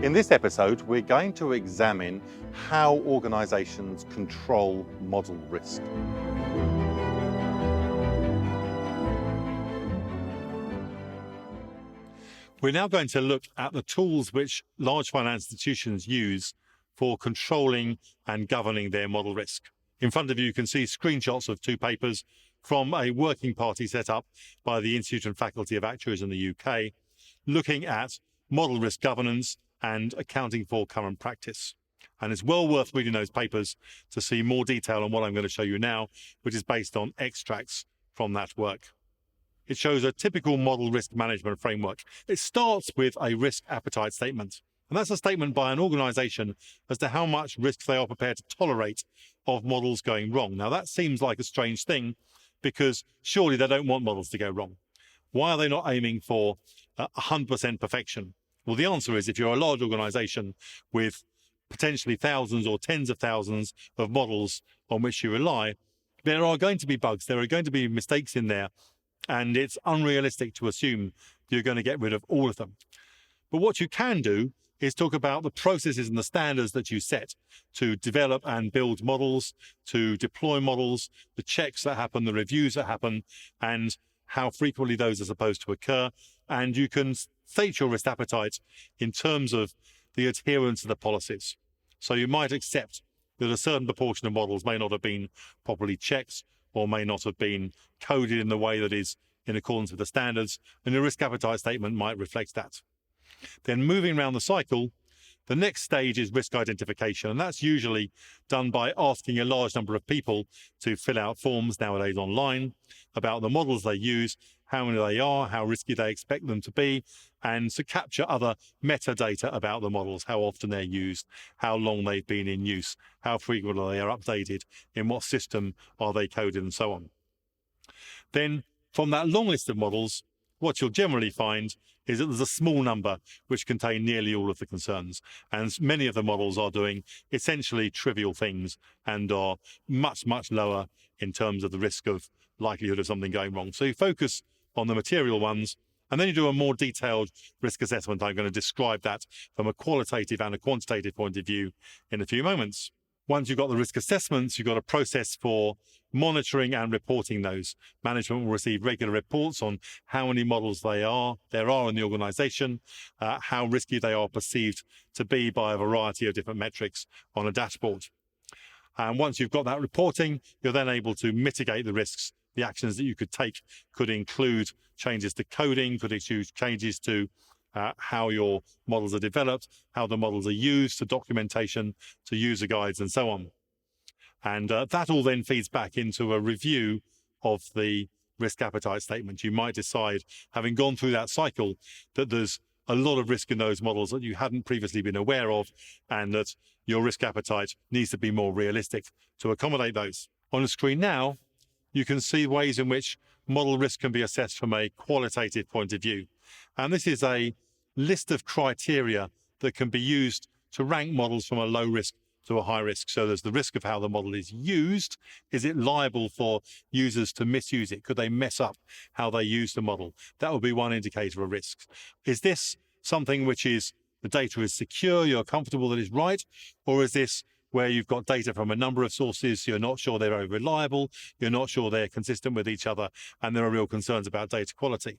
In this episode, we're going to examine how organisations control model risk. We're now going to look at the tools which large finance institutions use for controlling and governing their model risk. In front of you can see screenshots of two papers from a working party set up by the Institute and Faculty of Actuaries in the UK, looking at model risk governance and accounting for current practice. And it's well worth reading those papers to see more detail on what I'm going to show you now, which is based on extracts from that work. It shows a typical model risk management framework. It starts with a risk appetite statement. And that's a statement by an organisation as to how much risk they are prepared to tolerate of models going wrong. Now, that seems like a strange thing because surely they don't want models to go wrong. Why are they not aiming for 100% perfection? Well, the answer is if you're a large organisation with potentially thousands or tens of thousands of models on which you rely, there are going to be bugs, there are going to be mistakes in there, and it's unrealistic to assume you're going to get rid of all of them. But what you can do is talk about the processes and the standards that you set to develop and build models, to deploy models, the checks that happen, the reviews that happen, and how frequently those are supposed to occur. And you can state your risk appetite in terms of the adherence to the policies. So you might accept that a certain proportion of models may not have been properly checked or may not have been coded in the way that is in accordance with the standards, and your risk appetite statement might reflect that. Then moving around the cycle, the next stage is risk identification, and that's usually done by asking a large number of people to fill out forms nowadays online about the models they use, how many they are, how risky they expect them to be, and to capture other metadata about the models, how often they're used, how long they've been in use, how frequently they are updated, in what system are they coded, and so on. Then from that long list of models, what you'll generally find is that there's a small number which contain nearly all of the concerns. And many of the models are doing essentially trivial things and are much, much lower in terms of the risk of likelihood of something going wrong. So you focus on the material ones, and then you do a more detailed risk assessment. I'm going to describe that from a qualitative and a quantitative point of view in a few moments. Once you've got the risk assessments, you've got a process for monitoring and reporting those. Management will receive regular reports on how many models there are in the organisation, how risky they are perceived to be by a variety of different metrics on a dashboard. And once you've got that reporting, you're then able to mitigate the risks. The actions that you could take could include changes to coding, could include changes to how your models are developed, how the models are used, to documentation, to user guides, and so on. And that all then feeds back into a review of the risk appetite statement. You might decide, having gone through that cycle, that there's a lot of risk in those models that you hadn't previously been aware of, and that your risk appetite needs to be more realistic to accommodate those. On the screen now, you can see ways in which model risk can be assessed from a qualitative point of view. And this is a list of criteria that can be used to rank models from a low risk to a high risk. So there's the risk of how the model is used. Is it liable for users to misuse it? Could they mess up how they use the model? That would be one indicator of risk. Is this something which is the data is secure, you're comfortable that it's right? Or is this where you've got data from a number of sources, you're not sure they're very reliable, you're not sure they're consistent with each other, and there are real concerns about data quality?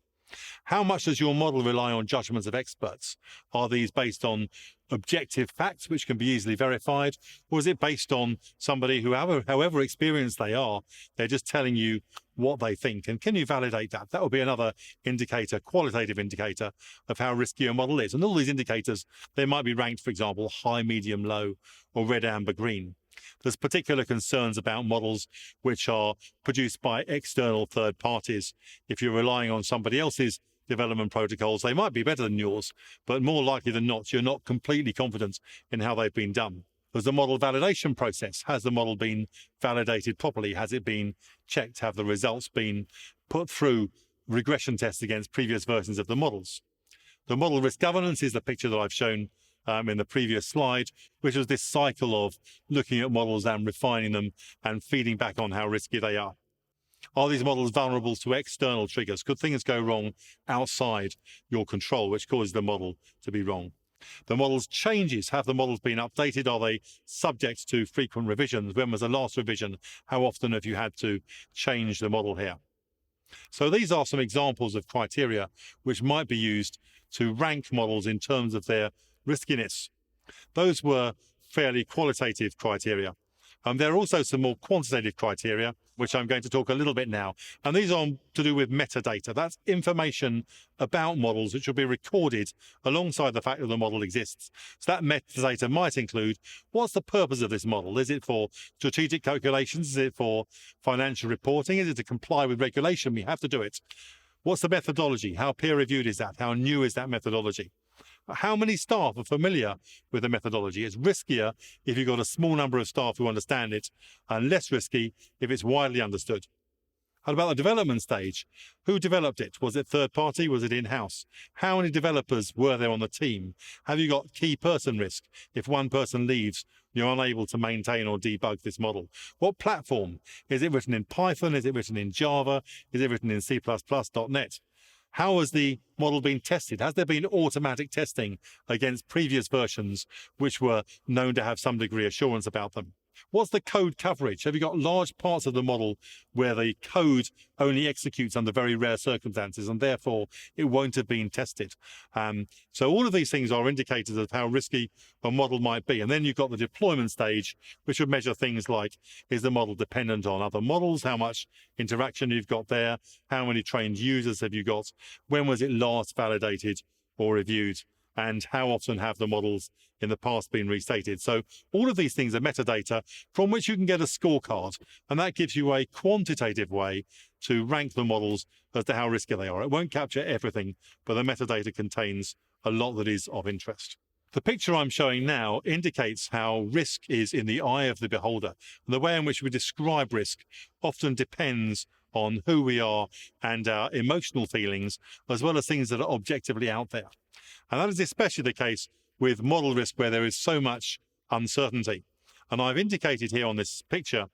How much does your model rely on judgments of experts? Are these based on objective facts which can be easily verified, or is it based on somebody who, however experienced they are, they're just telling you what they think? And can you validate that? That would be another indicator, qualitative indicator of how risky your model is. And all these indicators, they might be ranked, for example, high, medium, low, or red, amber, green. There's particular concerns about models which are produced by external third parties. If you're relying on somebody else's development protocols, they might be better than yours, but more likely than not, you're not completely confident in how they've been done. There's the model validation process. Has the model been validated properly? Has it been checked? Have the results been put through regression tests against previous versions of the models? The model risk governance is the picture that I've shown in the previous slide, which was this cycle of looking at models and refining them and feeding back on how risky they are. Are these models vulnerable to external triggers? Could things go wrong outside your control, which causes the model to be wrong? The model's changes, have the models been updated? Are they subject to frequent revisions? When was the last revision? How often have you had to change the model here? So these are some examples of criteria which might be used to rank models in terms of their riskiness. Those were fairly qualitative criteria. There are also some more quantitative criteria, which I'm going to talk a little bit now. And these are to do with metadata. That's information about models which will be recorded alongside the fact that the model exists. So that metadata might include, what's the purpose of this model? Is it for strategic calculations? Is it for financial reporting? Is it to comply with regulation? We have to do it. What's the methodology? How peer-reviewed is that? How new is that methodology? How many staff are familiar with the methodology? It's riskier if you've got a small number of staff who understand it, and less risky if it's widely understood. How about the development stage? Who developed it? Was it third party? Was it in-house? How many developers were there on the team? Have you got key person risk? If one person leaves, you're unable to maintain or debug this model. What platform? Is it written in Python? Is it written in Java? Is it written in C++, .NET? How has the model been tested? Has there been automatic testing against previous versions which were known to have some degree of assurance about them? What's the code coverage? Have you got large parts of the model where the code only executes under very rare circumstances and therefore it won't have been tested? So all of these things are indicators of how risky a model might be. And then you've got the deployment stage, which would measure things like, is the model dependent on other models? How much interaction you've got there? How many trained users have you got? When was it last validated or reviewed? And how often have the models in the past been restated? So all of these things are metadata from which you can get a scorecard, and that gives you a quantitative way to rank the models as to how risky they are. It won't capture everything, but the metadata contains a lot that is of interest. The picture I'm showing now indicates how risk is in the eye of the beholder. And the way in which we describe risk often depends on who we are and our emotional feelings, as well as things that are objectively out there. And that is especially the case with model risk, where there is so much uncertainty. And I've indicated here on this picture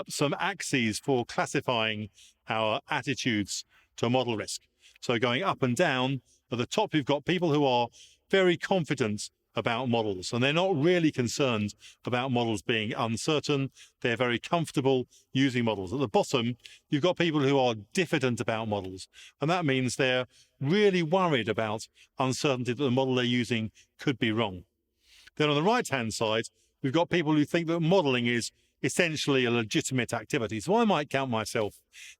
some axes for classifying our attitudes to model risk. So going up and down, at the top you've got people who are very confident about models, and they're not really concerned about models being uncertain. They're very comfortable using models. At the bottom, you've got people who are diffident about models, and that means they're really worried about uncertainty that the model they're using could be wrong. Then on the right-hand side, we've got people who think that modeling is essentially a legitimate activity. So I might count myself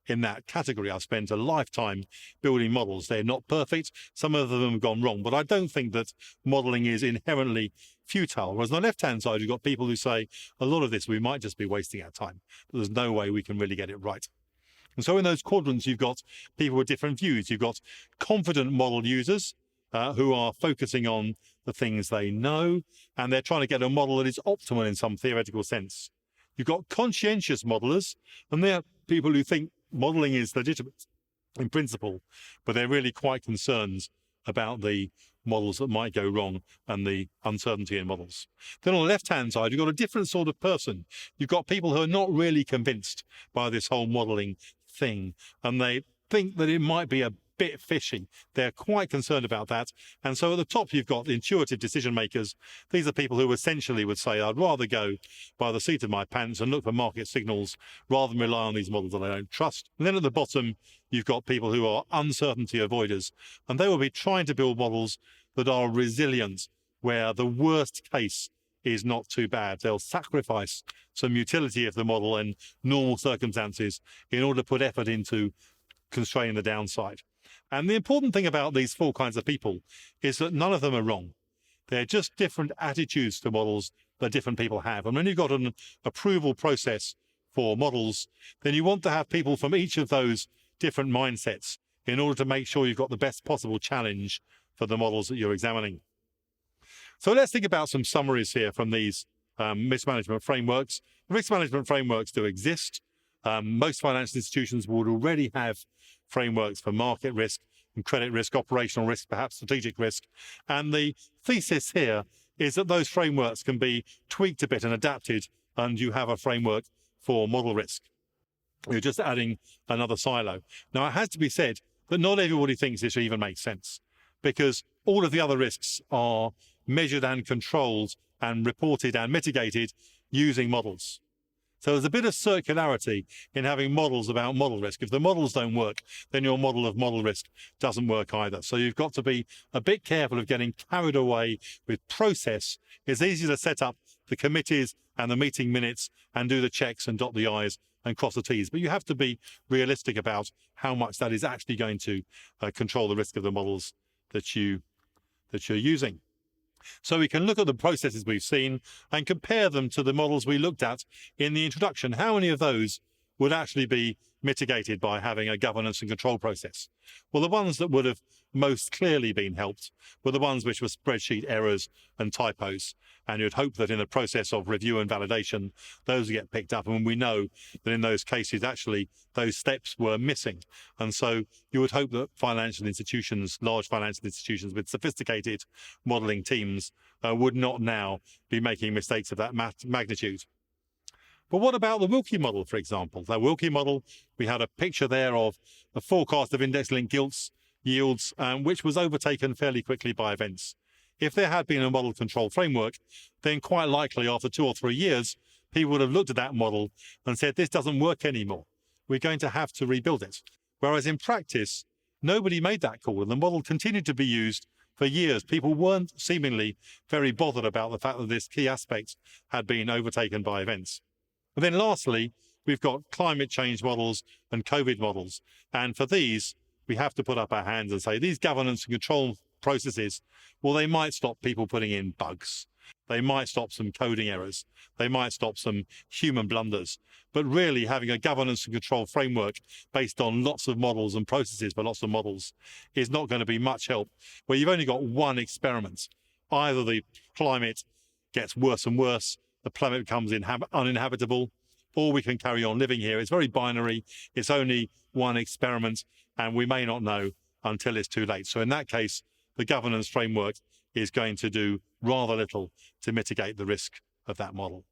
in that category. I've spent a lifetime building models. They're not perfect. Some of them have gone wrong, but I don't think that modeling is inherently futile. Whereas on the left-hand side, you've got people who say a lot of this, we might just be wasting our time. There's no way we can really get it right. And so in those quadrants, you've got people with different views. You've got confident model users who are focusing on the things they know, and they're trying to get a model that is optimal in some theoretical sense. You've got conscientious modelers, and they're people who think modeling is legitimate in principle, but they're really quite concerned about the models that might go wrong and the uncertainty in models. Then on the left-hand side, you've got a different sort of person. You've got people who are not really convinced by this whole modeling thing, and they think that it might be a bit fishy. They're quite concerned about that. And so at the top, you've got intuitive decision makers. These are people who essentially would say, I'd rather go by the seat of my pants and look for market signals rather than rely on these models that I don't trust. And then at the bottom, you've got people who are uncertainty avoiders, and they will be trying to build models that are resilient, where the worst case is not too bad. They'll sacrifice some utility of the model and normal circumstances in order to put effort into constraining the downside. And the important thing about these four kinds of people is that none of them are wrong. They're just different attitudes to models that different people have. And when you've got an approval process for models, then you want to have people from each of those different mindsets in order to make sure you've got the best possible challenge for the models that you're examining. So let's think about some summaries here from these risk management frameworks. Risk management frameworks do exist. Most financial institutions would already have frameworks for market risk and credit risk, operational risk, perhaps strategic risk. And the thesis here is that those frameworks can be tweaked a bit and adapted, and you have a framework for model risk. You're just adding another silo. Now, it has to be said that not everybody thinks this even makes sense, because all of the other risks are measured and controlled and reported and mitigated using models. So there's a bit of circularity in having models about model risk. If the models don't work, then your model of model risk doesn't work either. So you've got to be a bit careful of getting carried away with process. It's easy to set up the committees and the meeting minutes and do the checks and dot the I's and cross the T's. But you have to be realistic about how much that is actually going to control the risk of the models that you're using. So we can look at the processes we've seen and compare them to the models we looked at in the introduction. How many of those would actually be mitigated by having a governance and control process? Well, the ones that would have most clearly been helped were the ones which were spreadsheet errors and typos. And you'd hope that in the process of review and validation, those get picked up. And we know that in those cases, actually, those steps were missing. And so you would hope that financial institutions, large financial institutions with sophisticated modeling teams would not now be making mistakes of that magnitude. But what about the Wilkie model, for example? The Wilkie model, we had a picture there of a forecast of index-linked yields, which was overtaken fairly quickly by events. If there had been a model control framework, then quite likely after 2 or 3 years, people would have looked at that model and said, this doesn't work anymore. We're going to have to rebuild it. Whereas in practice, nobody made that call and the model continued to be used for years. People weren't seemingly very bothered about the fact that this key aspect had been overtaken by events. And then lastly, we've got climate change models and COVID models. And for these, we have to put up our hands and say these governance and control processes, well, they might stop people putting in bugs. They might stop some coding errors. They might stop some human blunders. But really having a governance and control framework based on lots of models and processes for lots of models is not going to be much help where you've only got one experiment. Either the climate gets worse and worse, the planet becomes uninhabitable, or we can carry on living here. It's very binary. It's only one experiment, and we may not know until it's too late. So in that case, the governance framework is going to do rather little to mitigate the risk of that model.